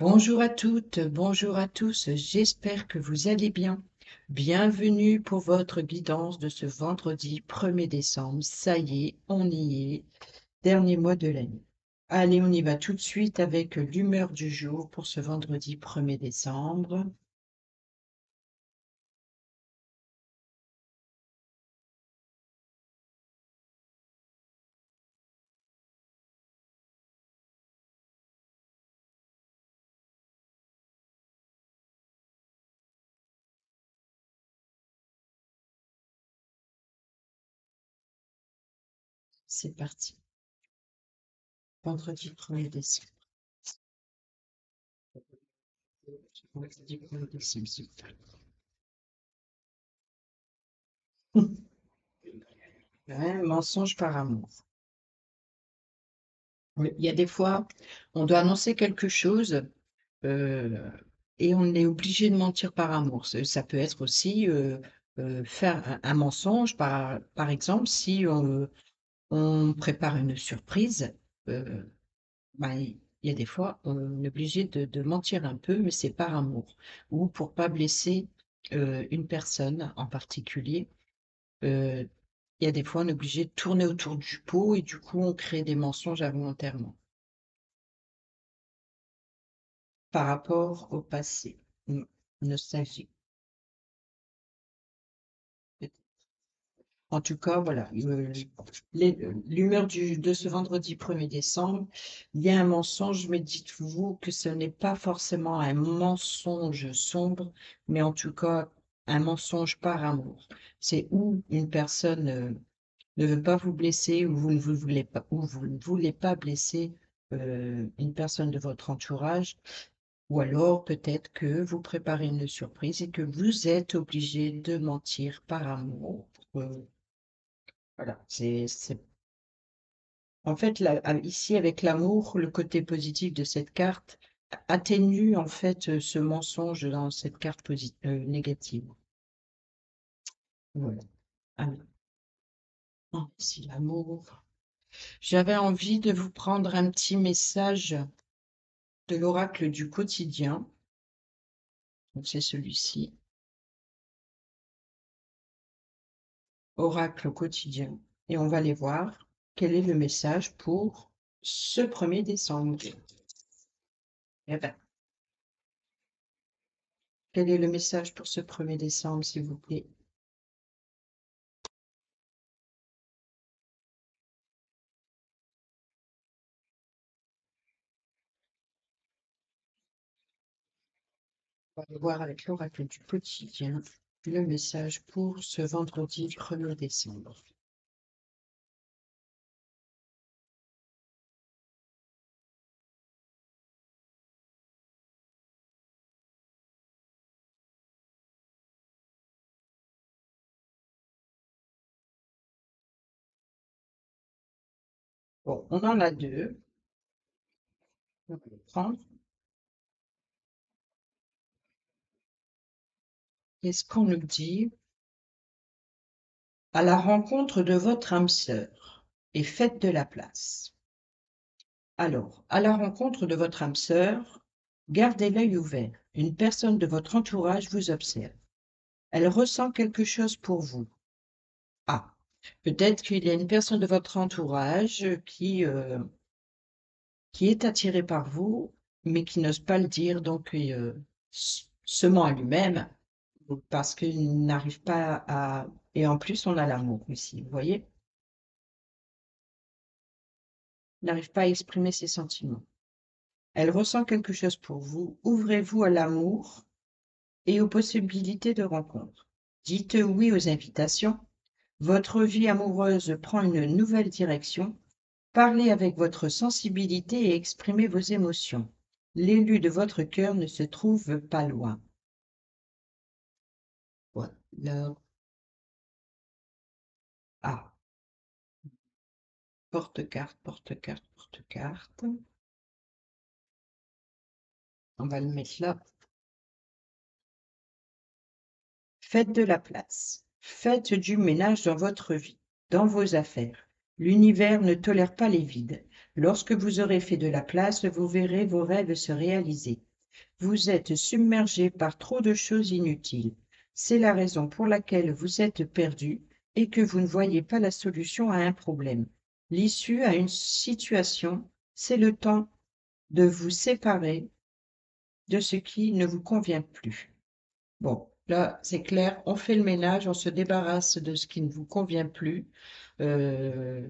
Bonjour à toutes, bonjour à tous, j'espère que vous allez bien. Bienvenue pour votre guidance de ce vendredi 1er décembre. Ça y est, on y est, dernier mois de l'année. Allez, on y va tout de suite avec l'humeur du jour pour ce vendredi 1er décembre. C'est parti. Vendredi 1er décembre. Vendredi 1er décembre, super. Ouais, mensonge par amour. Oui, il y a des fois, on doit annoncer quelque chose. Euh, et on est obligé de mentir par amour. Ça peut être aussi faire un mensonge, par exemple, si on prépare une surprise, euh, ben, il y a des fois, on est obligé de mentir un peu, mais c'est par amour. Ou pour pas blesser une personne en particulier. euh, il y a des fois, on est obligé de tourner autour du pot et du coup, on crée des mensonges involontairement par rapport au passé. Nostalgie. En tout cas, voilà, l'humeur de ce vendredi 1er décembre, il y a un mensonge, mais dites-vous que ce n'est pas forcément un mensonge sombre, mais en tout cas un mensonge par amour. C'est où une personne ne veut pas vous blesser, ou vous ne vous voulez pas, ou vous ne voulez pas blesser une personne de votre entourage, ou alors peut-être que vous préparez une surprise et que vous êtes obligé de mentir par amour. Voilà, en fait, ici, avec l'amour, le côté positif de cette carte atténue, en fait, ce mensonge dans cette carte négative. Voilà. Alors, ici, l'amour. J'avais envie de vous prendre un petit message de l'oracle du quotidien. Donc, c'est celui-ci. Oracle au quotidien. Et on va aller voir quel est le message pour ce 1er décembre. Eh ben, quel est le message pour ce 1er décembre, s'il vous plaît? On va aller voir avec l'oracle du quotidien le message pour ce vendredi 1er décembre. Bon, on en a deux. On va les prendre. Qu'est-ce qu'on nous dit? À la rencontre de votre âme sœur et faites de la place. Alors, à la rencontre de votre âme sœur, gardez l'œil ouvert. Une personne de votre entourage vous observe. Elle ressent quelque chose pour vous. Ah, peut-être qu'il y a une personne de votre entourage qui est attiré par vous, mais qui n'ose pas le dire, donc se ment à lui-même parce qu'il n'arrive pas à... Et en plus, on a l'amour ici, vous voyez? Il n'arrive pas à exprimer ses sentiments. Elle ressent quelque chose pour vous. Ouvrez-vous à l'amour et aux possibilités de rencontre. Dites oui aux invitations. Votre vie amoureuse prend une nouvelle direction. Parlez avec votre sensibilité et exprimez vos émotions. L'élu de votre cœur ne se trouve pas loin. Voilà. Ah, porte-carte, porte-carte, porte-carte. On va le mettre là. Faites de la place. Faites du ménage dans votre vie, dans vos affaires. L'univers ne tolère pas les vides. Lorsque vous aurez fait de la place, vous verrez vos rêves se réaliser. Vous êtes submergé par trop de choses inutiles. C'est la raison pour laquelle vous êtes perdu et que vous ne voyez pas la solution à un problème. L'issue à une situation, c'est le temps de vous séparer de ce qui ne vous convient plus. Bon, là, c'est clair, on fait le ménage, on se débarrasse de ce qui ne vous convient plus. Euh,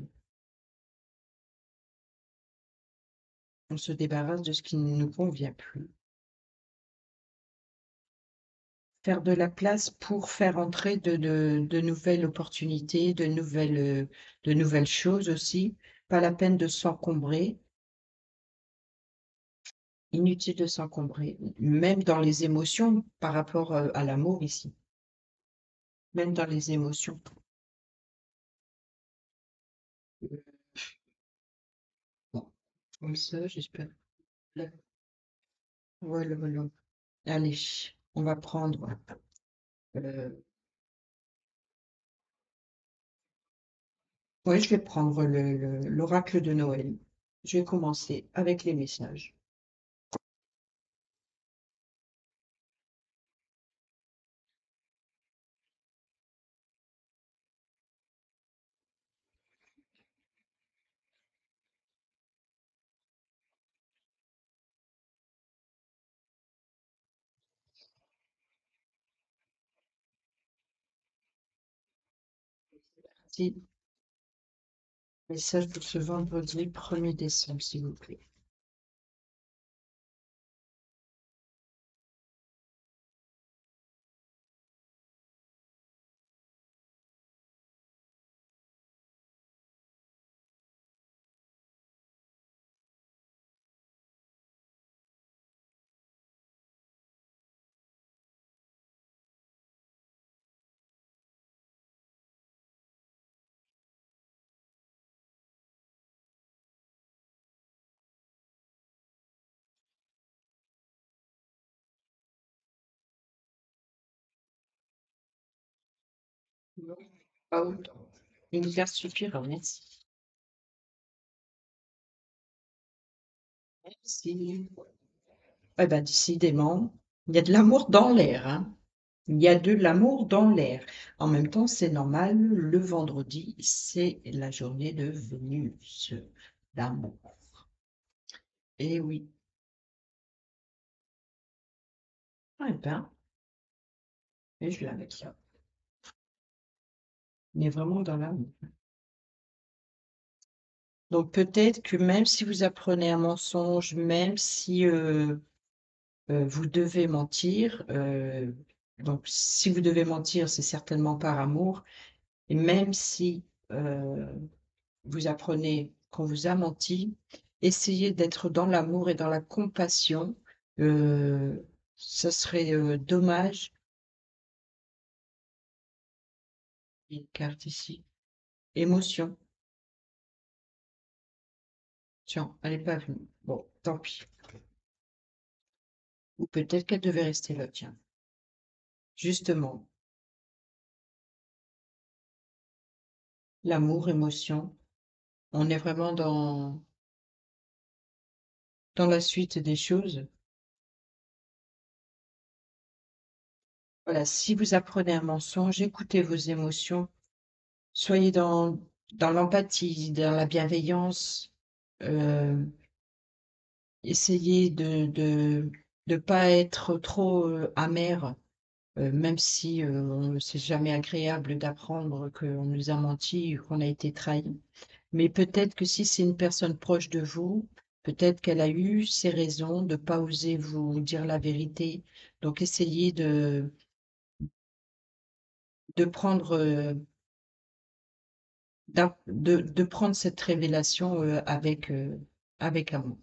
on se débarrasse de ce qui ne nous convient plus. Faire de la place pour faire entrer de nouvelles opportunités, de nouvelles choses aussi. Pas la peine de s'encombrer, inutile de s'encombrer, même dans les émotions par rapport à l'amour ici, même dans les émotions. Euh, Bon, comme ça, j'espère. Là, voilà, voilà. Allez, on va prendre. euh, ouais, je vais prendre l'oracle de Noël. Je vais commencer avec les messages. Si, message pour ce vendredi 1er décembre, s'il vous plaît. Non, pas autant. L'univers suffira, merci. Merci. Eh ben, décidément, il y a de l'amour dans l'air, hein. Il y a de l'amour dans l'air. En même temps, c'est normal, le vendredi, c'est la journée de Vénus, l'amour. Eh oui. Eh ben, et je l'avais ça. On est vraiment dans l'amour. Donc peut-être que même si vous apprenez un mensonge, même si vous devez mentir, donc si vous devez mentir, c'est certainement par amour, et même si vous apprenez qu'on vous a menti, essayez d'être dans l'amour et dans la compassion. Euh, Ce serait dommage. Une carte ici. Émotion. Tiens, elle n'est pas venue. Bon, tant pis. Ou peut-être qu'elle devait rester là, tiens. Justement, l'amour, émotion. On est vraiment dans la suite des choses. Voilà, si vous apprenez un mensonge, écoutez vos émotions, soyez dans l'empathie, dans la bienveillance. euh, Essayez de pas être trop amer, même si c'est jamais agréable d'apprendre qu'on nous a menti ou qu'on a été trahi. Mais peut-être que si c'est une personne proche de vous, peut-être qu'elle a eu ses raisons de pas oser vous dire la vérité. Donc essayez de prendre de prendre cette révélation avec amour.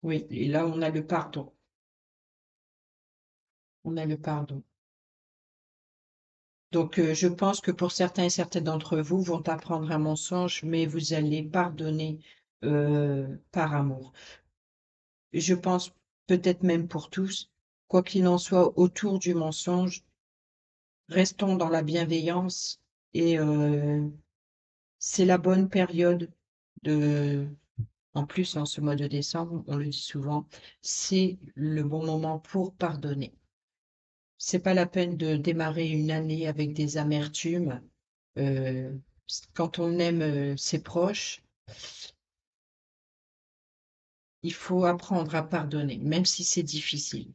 Oui, et là on a le pardon. On a le pardon. Donc, je pense que pour certains et certaines d'entre vous vont apprendre un mensonge, mais vous allez pardonner par amour. Je pense peut-être même pour tous, quoi qu'il en soit, autour du mensonge, restons dans la bienveillance et c'est la bonne période de, En plus, en ce mois de décembre, on le dit souvent, c'est le bon moment pour pardonner. C'est pas la peine de démarrer une année avec des amertumes. Euh, Quand on aime ses proches, il faut apprendre à pardonner, même si c'est difficile.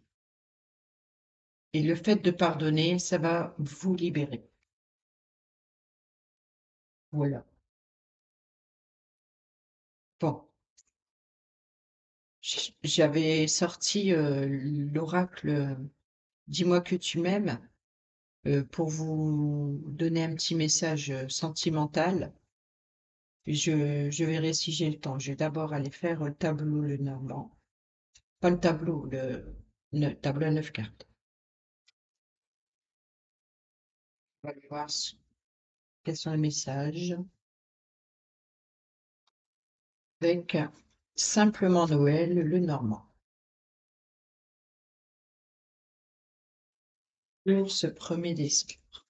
Et le fait de pardonner, ça va vous libérer. Voilà. Bon, j'avais sorti l'oracle Dis-moi que tu m'aimes pour vous donner un petit message sentimental. Je verrai si j'ai le temps. Je vais d'abord aller faire le tableau le normand. Pas le tableau, tableau à 9 cartes. On va voir quels sont les messages. Avec simplement Noël, le normand. Pour ce 1er décembre.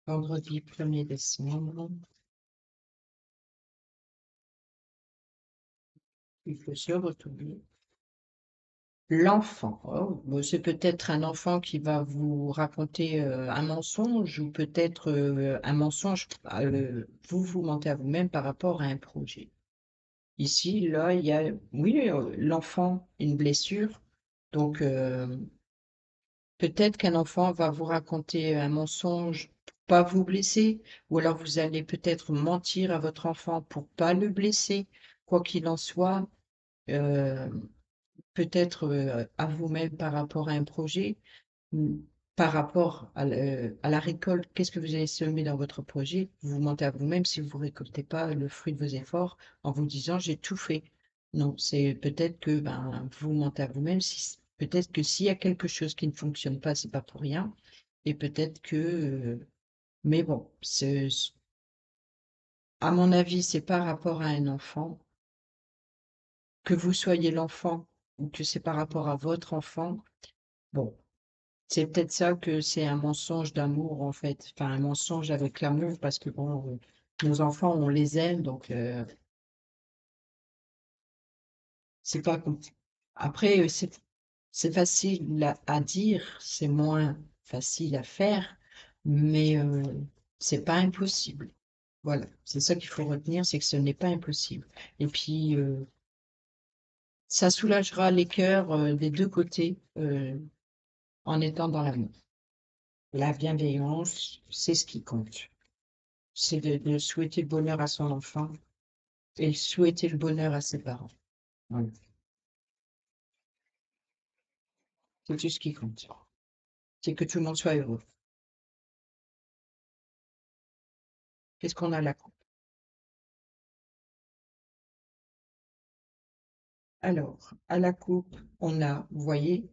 Vendredi 1er décembre. Il faut se retrouver. L'enfant. Oh, bon, c'est peut-être un enfant qui va vous raconter un mensonge ou peut-être un mensonge, vous vous mentez à vous-même par rapport à un projet. Ici, là, il y a, oui, l'enfant, une blessure. Donc, peut-être qu'un enfant va vous raconter un mensonge pour pas vous blesser, ou alors vous allez peut-être mentir à votre enfant pour pas le blesser. Quoi qu'il en soit, euh, peut-être à vous-même par rapport à un projet, ou par rapport à la récolte, qu'est-ce que vous allez semer dans votre projet? Vous vous mentez à vous-même si vous ne récoltez pas le fruit de vos efforts en vous disant j'ai tout fait. Non, c'est peut-être que ben, vous mentez à vous-même. Si, peut-être que s'il y a quelque chose qui ne fonctionne pas, c'est pas pour rien. Et peut-être que, mais bon, à mon avis, c'est par rapport à un enfant, que vous soyez l'enfant ou que c'est par rapport à votre enfant. Bon, c'est peut-être ça que c'est un mensonge d'amour en fait, enfin un mensonge avec l'amour parce que bon, nos enfants on les aime donc c'est pas après c'est facile à dire, c'est moins facile à faire, mais c'est pas impossible. Voilà, c'est ça qu'il faut retenir, c'est que ce n'est pas impossible. Et puis ça soulagera les cœurs des deux côtés en étant dans l'amour. La bienveillance, c'est ce qui compte. C'est de souhaiter le bonheur à son enfant et souhaiter le bonheur à ses parents. Voilà. C'est tout ce qui compte. C'est que tout le monde soit heureux. Qu'est-ce qu'on a là? Alors, à la coupe, on a, vous voyez,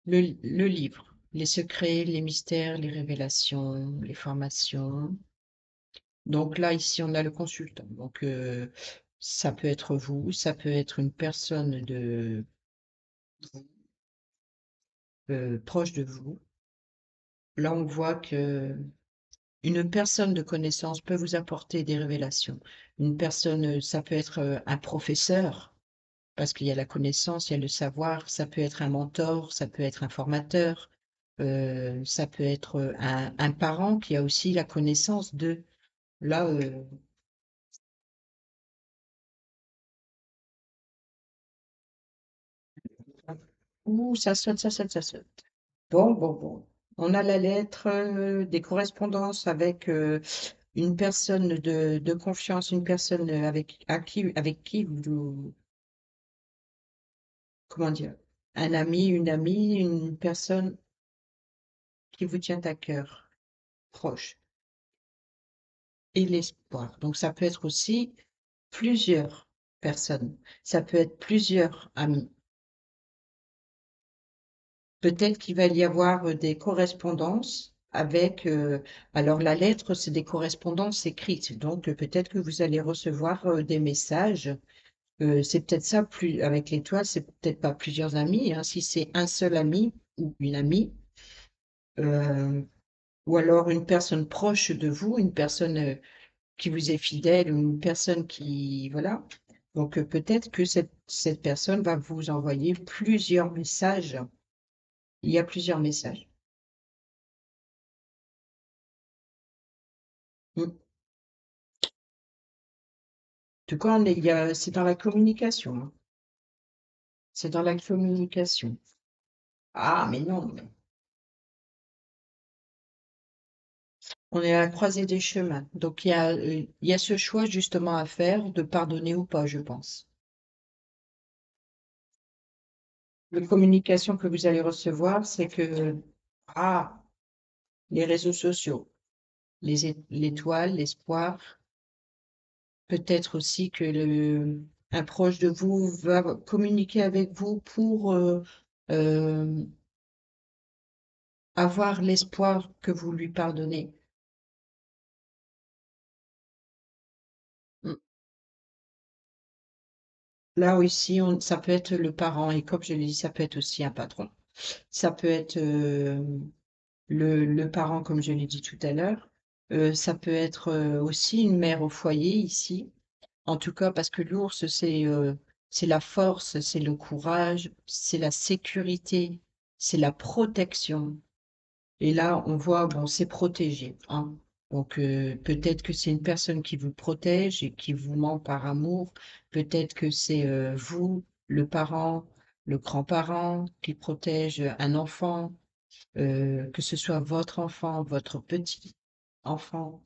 le livre, les secrets, les mystères, les révélations, les formations. Donc là, ici, on a le consultant. Donc, ça peut être vous, ça peut être une personne proche de vous. Là, on voit que une personne de connaissance peut vous apporter des révélations. Une personne, ça peut être un professeur, parce qu'il y a la connaissance, il y a le savoir, ça peut être un mentor, ça peut être un formateur, ça peut être un parent qui a aussi la connaissance de. Là, ouh, ça sonne, ça sonne, ça sonne. Bon, bon, bon. On a la lettre, des correspondances avec une personne de confiance, une personne avec qui vous, comment dire, un ami, une amie, une personne qui vous tient à cœur, proche, et l'espoir. Donc ça peut être aussi plusieurs personnes, ça peut être plusieurs amis. Peut-être qu'il va y avoir des correspondances avec, alors la lettre, c'est des correspondances écrites, donc peut-être que vous allez recevoir des messages. C'est peut-être ça, plus avec l'étoile, c'est peut-être pas plusieurs amis, hein. Si c'est un seul ami ou une amie, euh, ou alors une personne proche de vous, une personne qui vous est fidèle, ou une personne qui, voilà. Donc peut-être que cette personne va vous envoyer plusieurs messages. Il y a plusieurs messages. Mm. En tout cas, c'est dans la communication, hein. C'est dans la communication. Ah, mais non, on est à la croisée des chemins. Donc il y a ce choix justement à faire de pardonner ou pas, je pense. La communication que vous allez recevoir, c'est que, ah, les réseaux sociaux, l'étoile, l'espoir, peut-être aussi que un proche de vous va communiquer avec vous pour euh, avoir l'espoir que vous lui pardonnez. Mm. Là aussi, ça peut être le parent, et comme je l'ai dit, ça peut être aussi un patron. Ça peut être le parent, comme je l'ai dit tout à l'heure. Ça peut être aussi une mère au foyer ici. En tout cas, parce que l'ours, c'est la force, c'est le courage, c'est la sécurité, c'est la protection. Et là, on voit, bon, c'est protégé, hein. Donc, peut-être que c'est une personne qui vous protège et qui vous ment par amour. Peut-être que c'est vous, le parent, le grand-parent, qui protège un enfant, que ce soit votre enfant, votre petit enfant.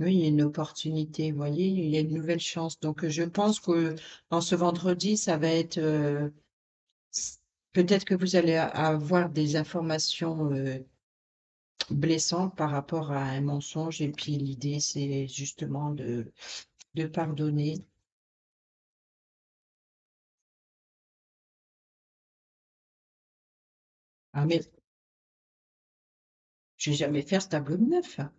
Oui, il y a une opportunité, vous voyez, il y a une nouvelle chance. Donc, je pense que en ce vendredi, ça va être peut-être que vous allez avoir des informations blessantes par rapport à un mensonge. Et puis, l'idée, c'est justement de pardonner. Ah, mais je vais jamais faire ce tableau de neuf, hein.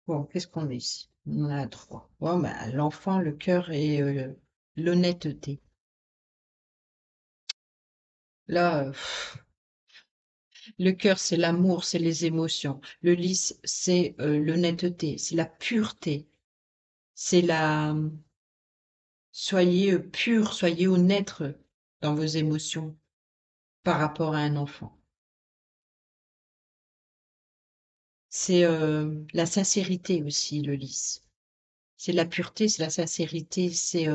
Bon, qu'est-ce qu'on est ici? On en a trois. Bon, ben, l'enfant, le cœur et l'honnêteté. Là, le cœur, c'est l'amour, c'est les émotions. Le lys, c'est l'honnêteté, c'est la pureté, c'est la... Soyez pur, soyez honnête dans vos émotions par rapport à un enfant. C'est la sincérité aussi, le lys. C'est la pureté, c'est la sincérité, c'est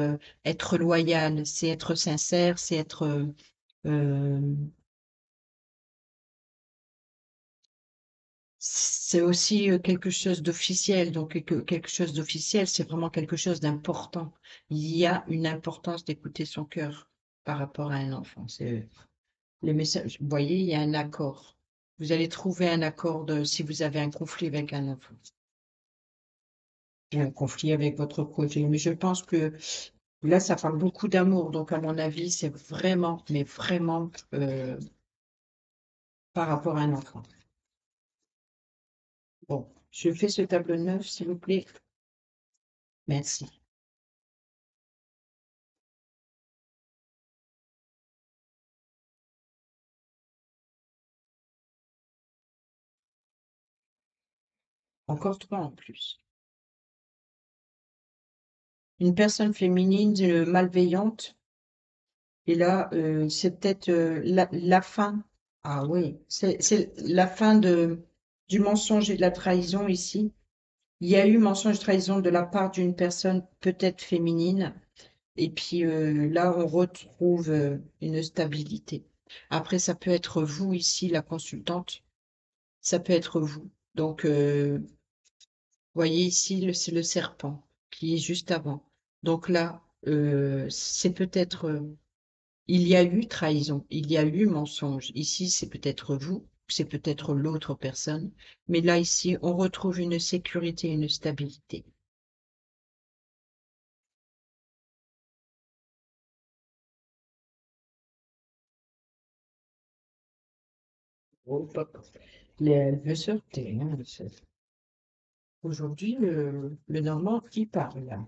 être loyal, c'est être sincère, c'est être euh, c'est aussi quelque chose d'officiel. Donc, quelque chose d'officiel, c'est vraiment quelque chose d'important. Il y a une importance d'écouter son cœur par rapport à un enfant. C'est les messages. Vous voyez, il y a un accord. Vous allez trouver un accord si vous avez un conflit avec un enfant, un conflit avec votre projet. Mais je pense que là, ça parle beaucoup d'amour. Donc, à mon avis, c'est vraiment, mais vraiment par rapport à un enfant. Bon, je fais ce tableau neuf, s'il vous plaît. Merci. Encore trois en plus. Une personne féminine malveillante, et là, c'est peut-être la fin. Ah oui, c'est la fin du mensonge et de la trahison ici. Il y a eu mensonge et trahison de la part d'une personne peut-être féminine, et puis là, on retrouve une stabilité. Après, ça peut être vous ici, la consultante, ça peut être vous. Donc, voyez ici, c'est le serpent qui est juste avant. Donc là, c'est peut-être, il y a eu trahison, il y a eu mensonge. Ici, c'est peut-être vous, c'est peut-être l'autre personne. Mais là, ici, on retrouve une sécurité, une stabilité. Oh, pop. Elle veut sortir, hein, aujourd'hui, le Normand, qui parle là.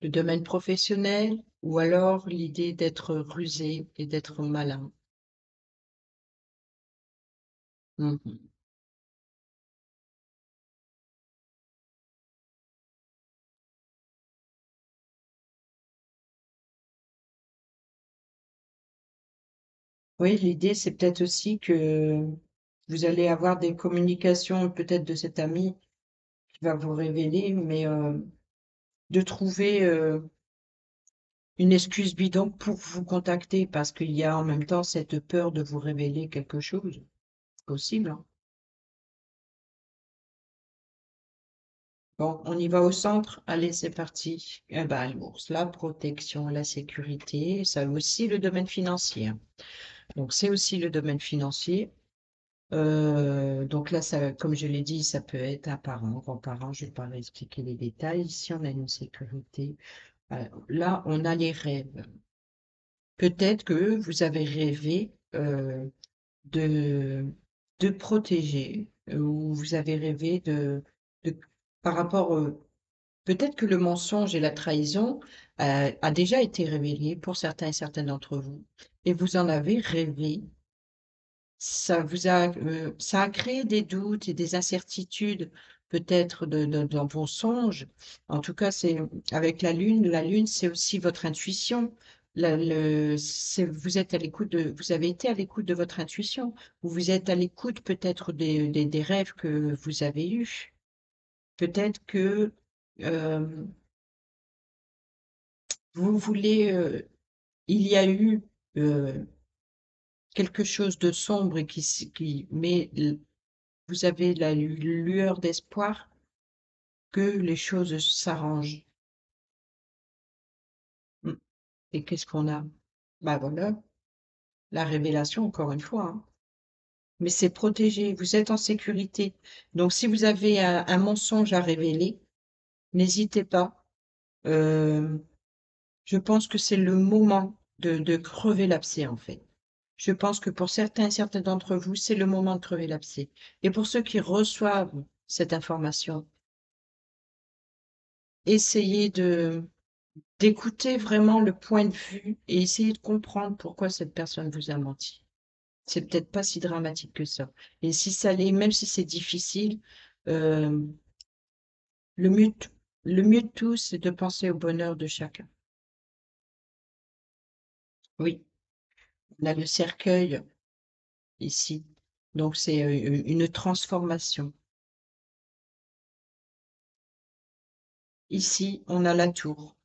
Le domaine professionnel ou alors l'idée d'être rusé et d'être malin. Mhm. Oui, l'idée, c'est peut-être aussi que vous allez avoir des communications peut-être de cet ami qui va vous révéler, mais de trouver une excuse bidon pour vous contacter parce qu'il y a en même temps cette peur de vous révéler quelque chose. Possible, hein. Bon, on y va au centre. Allez, c'est parti. Eh ben, l'ours, la protection, la sécurité, ça aussi le domaine financier, hein. Donc, c'est aussi le domaine financier. Donc là, ça, comme je l'ai dit, ça peut être un parent, grand-parent. Je vais pas expliquer les détails. Ici, on a une sécurité. Là, on a les rêves. Peut-être que vous avez rêvé de, de protéger, ou vous avez rêvé de par rapport, peut-être que le mensonge et la trahison a déjà été révélé pour certains et certaines d'entre vous, et vous en avez rêvé. Ça a créé des doutes et des incertitudes, peut-être dans vos songes. En tout cas, c'est avec la Lune. La Lune, c'est aussi votre intuition. Vous êtes à l'écoute vous avez été à l'écoute de votre intuition, ou vous êtes à l'écoute peut-être des rêves que vous avez eus. Peut-être que euh, vous voulez, il y a eu euh, quelque chose de sombre et mais vous avez la lueur d'espoir que les choses s'arrangent. Mm. Et qu'est-ce qu'on a? Bah voilà, la révélation, encore une fois, hein. Mais c'est protégé, vous êtes en sécurité. Donc, si vous avez un mensonge à révéler, n'hésitez pas. Euh, je pense que c'est le moment de crever l'abcès, en fait. Je pense que pour certains et certaines d'entre vous, c'est le moment de crever l'abcès. Et pour ceux qui reçoivent cette information, essayez d'écouter vraiment le point de vue et essayer de comprendre pourquoi cette personne vous a menti. C'est peut-être pas si dramatique que ça. Et si ça l'est, même si c'est difficile, euh, le mieux, le mieux de tout, c'est de penser au bonheur de chacun. Oui, on a le cercueil ici. Donc c'est une transformation. Ici, on a la tour.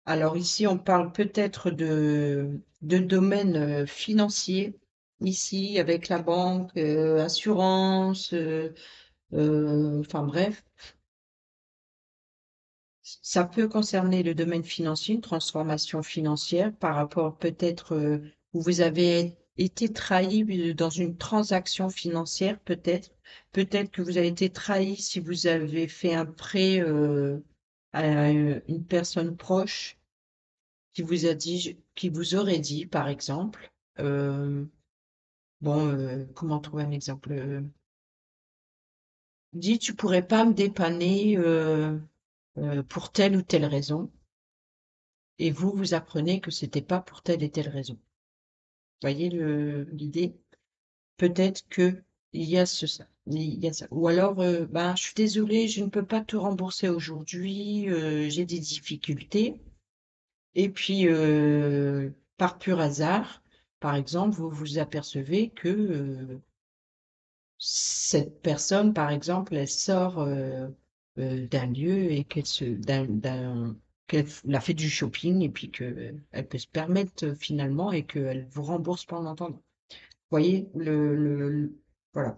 Alors ici, on parle peut-être de domaine financier, ici, avec la banque, assurance, enfin bref, ça peut concerner le domaine financier, une transformation financière par rapport peut-être où vous avez été trahi dans une transaction financière, peut-être. Peut-être que vous avez été trahi si vous avez fait un prêt à une personne proche qui vous a dit, qui vous aurait dit, par exemple, bon, comment trouver un exemple? Dit, tu pourrais pas me dépanner pour telle ou telle raison, et vous, vous apprenez que c'était pas pour telle et telle raison. Voyez l'idée? Peut-être que il y a ça. Ou alors, ben, je suis désolée, je ne peux pas te rembourser aujourd'hui, j'ai des difficultés. Et puis, par pur hasard, par exemple, vous vous apercevez que cette personne, par exemple, elle sort d'un lieu et qu'elle a fait du shopping et puis qu'elle peut se permettre finalement et qu'elle vous rembourse pendant longtemps. Vous voyez, voilà.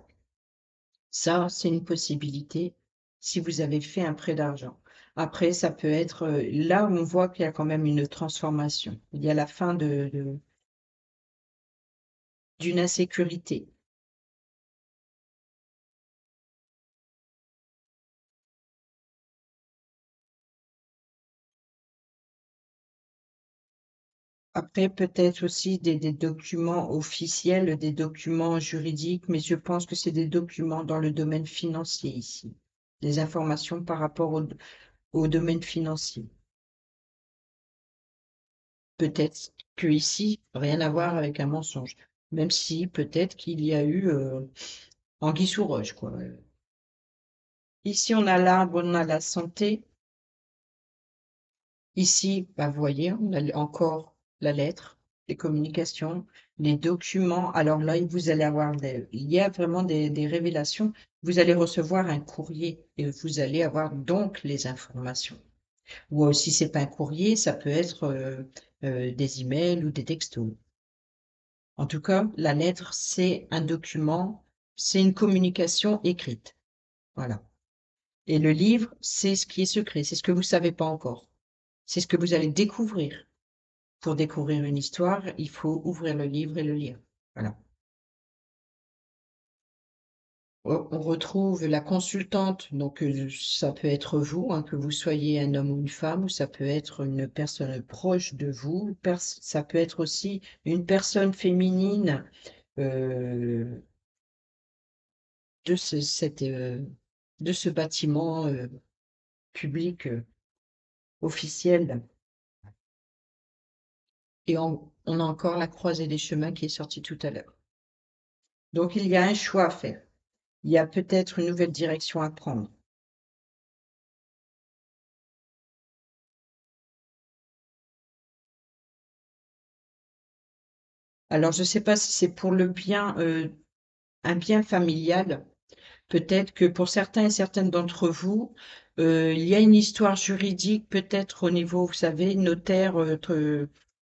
Ça, c'est une possibilité si vous avez fait un prêt d'argent. Après, ça peut être là où on voit qu'il y a quand même une transformation. Il y a la fin d'une insécurité. Après, peut-être aussi des documents officiels, des documents juridiques, mais je pense que c'est des documents dans le domaine financier ici. Des informations par rapport au domaine financier. Peut-être que ici, rien à voir avec un mensonge. Même si peut-être qu'il y a eu anguille sous roche, quoi. Ici, on a l'arbre, on a la santé. Ici, bah, vous voyez, on a encore la lettre, les communications, les documents. Alors là, vous allez avoir il y a vraiment des révélations. Vous allez recevoir un courrier et vous allez avoir donc les informations. Ou si c'est pas un courrier, ça peut être des emails ou des textos. En tout cas, la lettre, c'est un document, c'est une communication écrite. Voilà. Et le livre, c'est ce qui est secret, c'est ce que vous savez pas encore. C'est ce que vous allez découvrir. Pour découvrir une histoire, il faut ouvrir le livre et le lire. Voilà. On retrouve la consultante, donc ça peut être vous, hein, que vous soyez un homme ou une femme, ou ça peut être une personne proche de vous, ça peut être aussi une personne féminine euh, de de ce bâtiment public officiel. Et on a encore la croisée des chemins qui est sortie tout à l'heure. Donc il y a un choix à faire. Il y a peut-être une nouvelle direction à prendre. Alors, je ne sais pas si c'est pour le bien, un bien familial. Peut-être que pour certains et certaines d'entre vous, il y a une histoire juridique, peut-être au niveau, vous savez, notaire,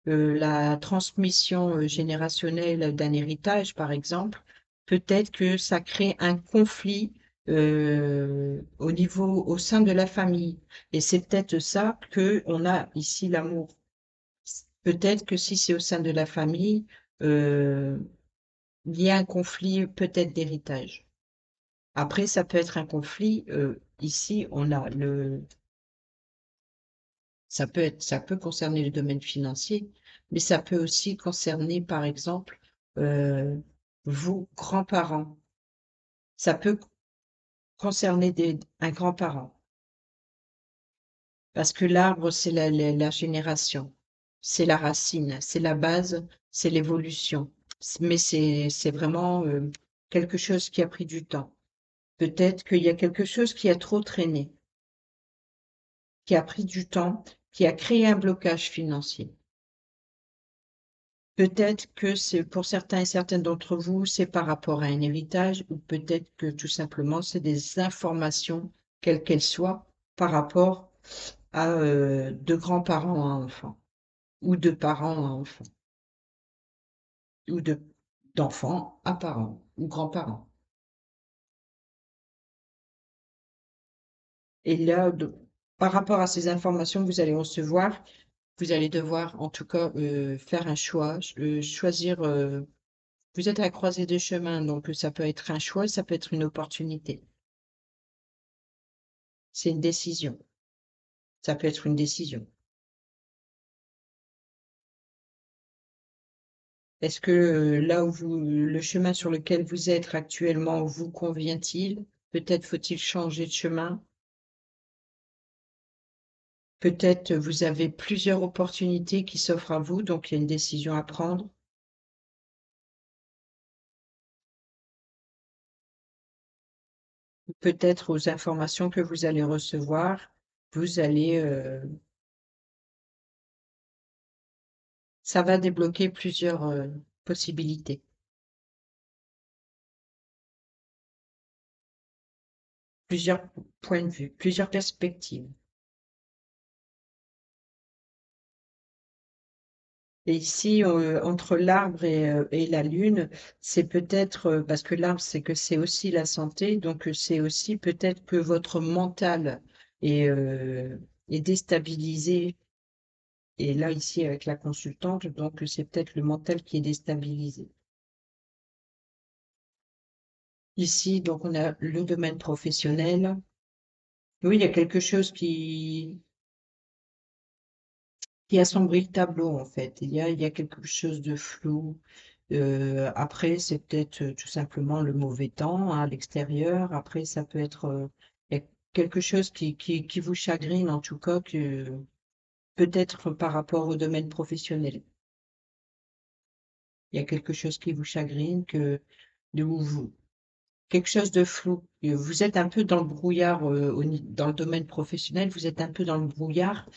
la transmission générationnelle d'un héritage, par exemple. Peut-être que ça crée un conflit au niveau, au sein de la famille. Et c'est peut-être ça que on a ici l'amour. Peut-être que si c'est au sein de la famille, euh, il y a un conflit peut-être d'héritage. Après, ça peut être un conflit. Ici, on a ça peut concerner le domaine financier, mais ça peut aussi concerner, par exemple, euh, vos grands-parents. Ça peut concerner un grand-parent. Parce que l'arbre, c'est la génération, c'est la racine, c'est la base, c'est l'évolution. Mais c'est vraiment quelque chose qui a pris du temps. Peut-être qu'il y a quelque chose qui a trop traîné, qui a pris du temps, qui a créé un blocage financier. Peut-être que c'est pour certains et certaines d'entre vous, c'est par rapport à un héritage, ou peut-être que tout simplement, c'est des informations, quelles qu'elles soient, par rapport à de grands-parents à enfants, ou de parents à enfants, ou d'enfants à parents, ou grands-parents. Et là, par rapport à ces informations que vous allez recevoir, vous allez devoir, en tout cas, faire un choix, choisir. Vous êtes à la croisée des chemins, donc ça peut être un choix, ça peut être une opportunité. C'est une décision. Ça peut être une décision. Est-ce que là où le chemin sur lequel vous êtes actuellement vous convient-il? Peut-être faut-il changer de chemin. Peut-être vous avez plusieurs opportunités qui s'offrent à vous, donc il y a une décision à prendre. Peut-être aux informations que vous allez recevoir, vous allez, ça va débloquer plusieurs possibilités, plusieurs points de vue, plusieurs perspectives. Et ici, entre l'arbre et la lune, c'est peut-être, parce que l'arbre, c'est que c'est aussi la santé, donc c'est aussi peut-être que votre mental est déstabilisé. Et là, ici, avec la consultante, donc c'est peut-être le mental qui est déstabilisé. Ici, donc on a le domaine professionnel. Oui, il y a quelque chose qui assombrit le tableau, en fait. Il y a quelque chose de flou. Après, c'est peut-être tout simplement le mauvais temps hein, à l'extérieur. Après, ça peut être il y a quelque chose qui vous chagrine, en tout cas, que peut-être par rapport au domaine professionnel. Il y a quelque chose qui vous chagrine, de vous, quelque chose de flou. Vous êtes un peu dans le brouillard dans le domaine professionnel, vous êtes un peu dans le brouillard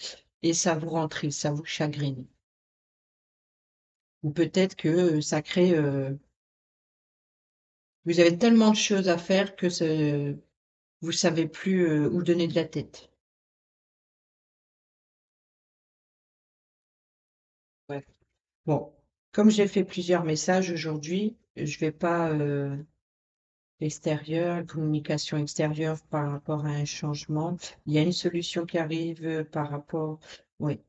et ça vous rend triste, ça vous chagrine. Ou peut-être que ça crée, vous avez tellement de choses à faire que vous savez plus où donner de la tête. Ouais. Bon, comme j'ai fait plusieurs messages aujourd'hui, je vais pas extérieur, communication extérieure par rapport à un changement. Il y a une solution qui arrive par rapport. Oui.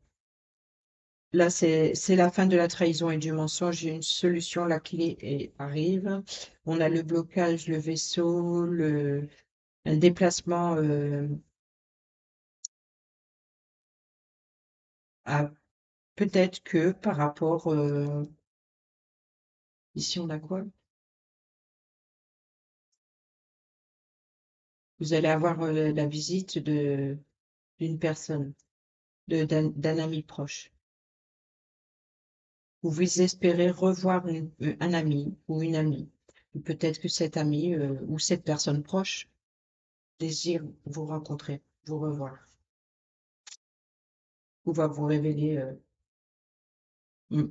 Là, c'est la fin de la trahison et du mensonge. Il y a une solution, la clé arrive. On a le blocage, le vaisseau, un déplacement à peut-être que par rapport ici on a quoi? Vous allez avoir la visite d'une personne, d'un ami proche. Ou vous espérez revoir un ami ou une amie. Ou peut-être que cet ami ou cette personne proche désire vous rencontrer, vous revoir, ou va vous révéler. Mm.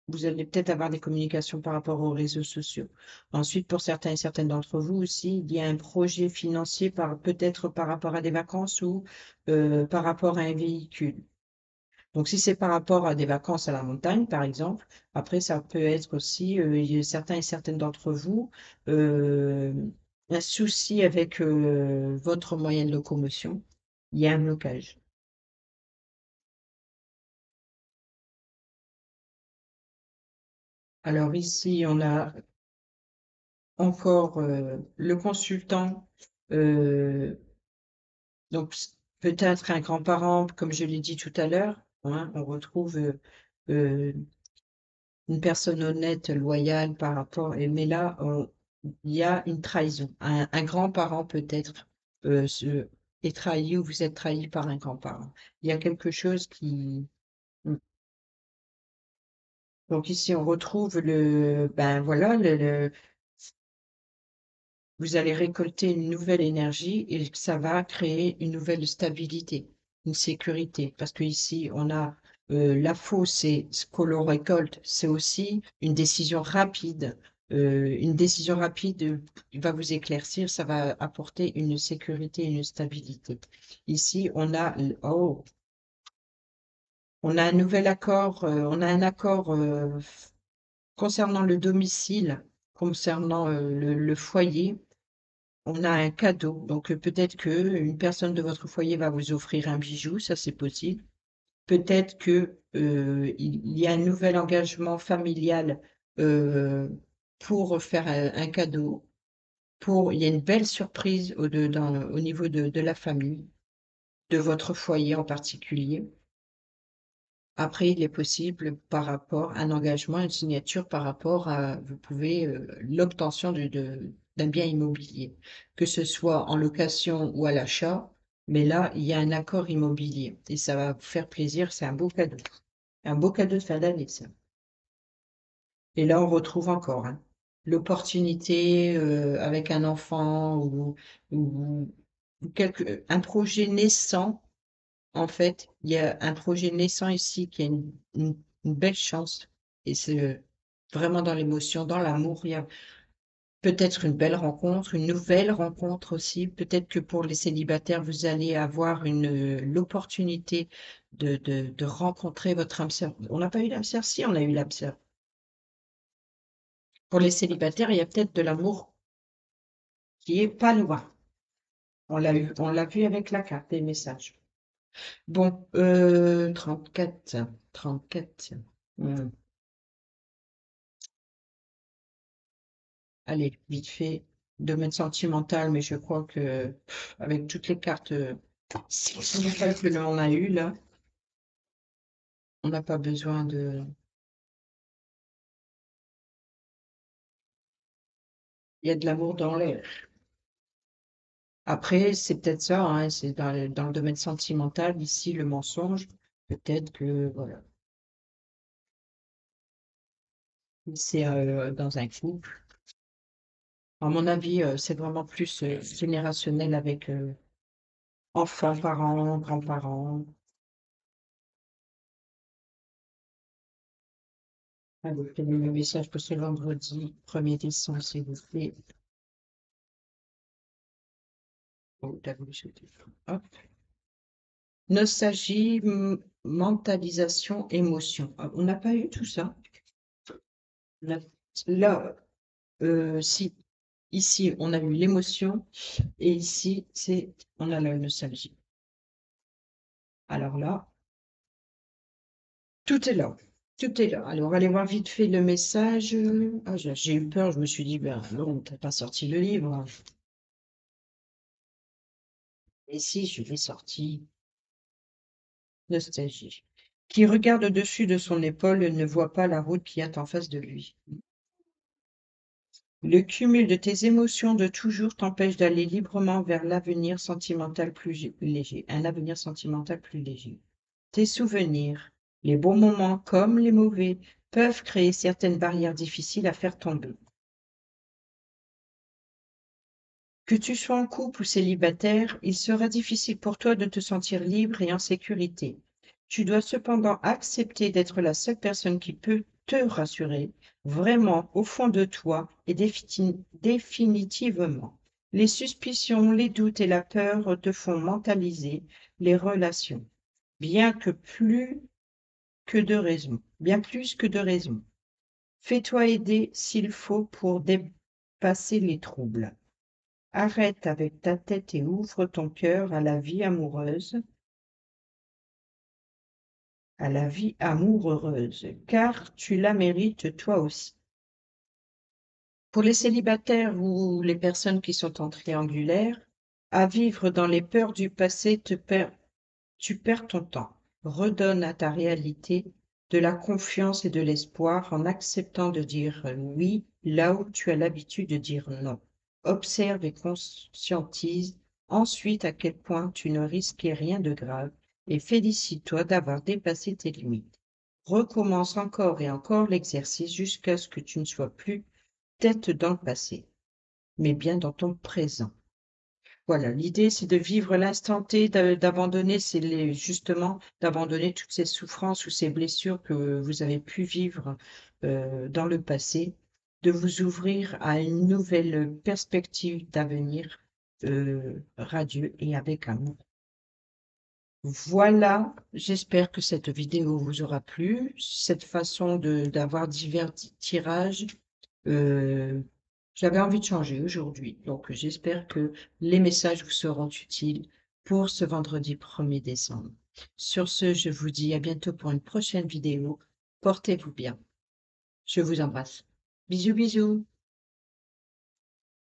Vous allez peut-être avoir des communications par rapport aux réseaux sociaux. Ensuite, pour certains et certaines d'entre vous aussi, il y a un projet financier peut-être par rapport à des vacances ou par rapport à un véhicule. Donc, si c'est par rapport à des vacances à la montagne, par exemple, après, ça peut être aussi, il y a certains et certaines d'entre vous, euh, un souci avec votre moyen de locomotion. Il y a un blocage. Alors ici, on a encore le consultant, euh, donc peut-être un grand-parent, comme je l'ai dit tout à l'heure, hein, on retrouve euh, une personne honnête, loyale par rapport, mais là, il y a une trahison. Un grand-parent peut-être est trahi ou vous êtes trahi par un grand-parent. Il y a quelque chose qui. Donc ici, on retrouve ben voilà, vous allez récolter une nouvelle énergie et ça va créer une nouvelle stabilité, une sécurité. Parce que ici, on a la fausse, c'est ce que l'on récolte, c'est aussi une décision rapide. Une décision rapide va vous éclaircir, ça va apporter une sécurité, une stabilité. Ici, on a un nouvel accord, on a un accord concernant le domicile, concernant le foyer. On a un cadeau, donc peut-être que une personne de votre foyer va vous offrir un bijou, ça c'est possible. Peut-être que il y a un nouvel engagement familial euh, pour faire un cadeau. Il y a une belle surprise au niveau de la famille, de votre foyer en particulier. Après, il est possible par rapport à un engagement, une signature par rapport à, vous pouvez, l'obtention d'un bien immobilier, que ce soit en location ou à l'achat, mais là, il y a un accord immobilier et ça va vous faire plaisir, c'est un beau cadeau de fin d'année, ça. Et là, on retrouve encore hein, l'opportunité avec un enfant ou un projet naissant. En fait, il y a un projet naissant ici qui a une belle chance. Et c'est vraiment dans l'émotion, dans l'amour. Il y a peut-être une belle rencontre, une nouvelle rencontre aussi. Peut-être que pour les célibataires, vous allez avoir l'opportunité de rencontrer votre âme sœur. On n'a pas eu l'âme sœur, si, on a eu l'âme sœur. Pour les célibataires, il y a peut-être de l'amour qui est pas loin. On l'a vu avec la carte des messages. Bon, 34, 34. Hmm. Allez, vite fait, domaine sentimental, mais je crois que avec toutes les cartes que l'on a eues là, On n'a pas besoin de... Il y a de l'amour dans l'air. Après, c'est peut-être ça, hein, c'est dans le domaine sentimental, ici, le mensonge. Peut-être que, voilà, c'est dans un couple. À mon avis, c'est vraiment plus générationnel avec enfants, parents, grands-parents. Allez, quel est le message pour ce vendredi 1er décembre, s'il vous plaît? Oh, t'as voulu sauter. Hop. Nostalgie, mentalisation, émotion. Ah, on n'a pas eu tout ça. On a- Là, si, ici, on a eu l'émotion et ici, on a la nostalgie. Alors là, tout est là. Tout est là. Alors, on va aller voir vite fait le message. Ah, j'ai eu peur, je me suis dit, ben non, t'as pas sorti le livre. Et si, je l'ai sorti. Nostalgie. Qui regarde au-dessus de son épaule ne voit pas la route qui est en face de lui. Le cumul de tes émotions de toujours t'empêche d'aller librement vers l'avenir sentimental plus léger, un avenir sentimental plus léger. Tes souvenirs, les bons moments comme les mauvais, peuvent créer certaines barrières difficiles à faire tomber. Que tu sois en couple ou célibataire, il sera difficile pour toi de te sentir libre et en sécurité. Tu dois cependant accepter d'être la seule personne qui peut te rassurer, vraiment au fond de toi et définitivement. Les suspicions, les doutes et la peur te font mentaliser les relations, bien que plus que de raison, bien plus que de raison. Fais-toi aider s'il faut pour dépasser les troubles. Arrête avec ta tête et ouvre ton cœur à la vie amoureuse, car tu la mérites toi aussi. Pour les célibataires ou les personnes qui sont en triangulaire, à vivre dans les peurs du passé, tu perds ton temps. Redonne à ta réalité de la confiance et de l'espoir en acceptant de dire oui là où tu as l'habitude de dire non. Observe et conscientise ensuite à quel point tu ne risquais rien de grave et félicite-toi d'avoir dépassé tes limites. Recommence encore et encore l'exercice jusqu'à ce que tu ne sois plus tête dans le passé, mais bien dans ton présent. Voilà, l'idée, c'est de vivre l'instant T, d'abandonner, justement, d'abandonner toutes ces souffrances ou ces blessures que vous avez pu vivre dans le passé, de vous ouvrir à une nouvelle perspective d'avenir radieux et avec amour. Voilà, j'espère que cette vidéo vous aura plu. Cette façon d'avoir divers tirages, euh, j'avais envie de changer aujourd'hui. Donc, j'espère que les messages vous seront utiles pour ce vendredi 1er décembre. Sur ce, je vous dis à bientôt pour une prochaine vidéo. Portez-vous bien. Je vous embrasse. Bisous, bisous.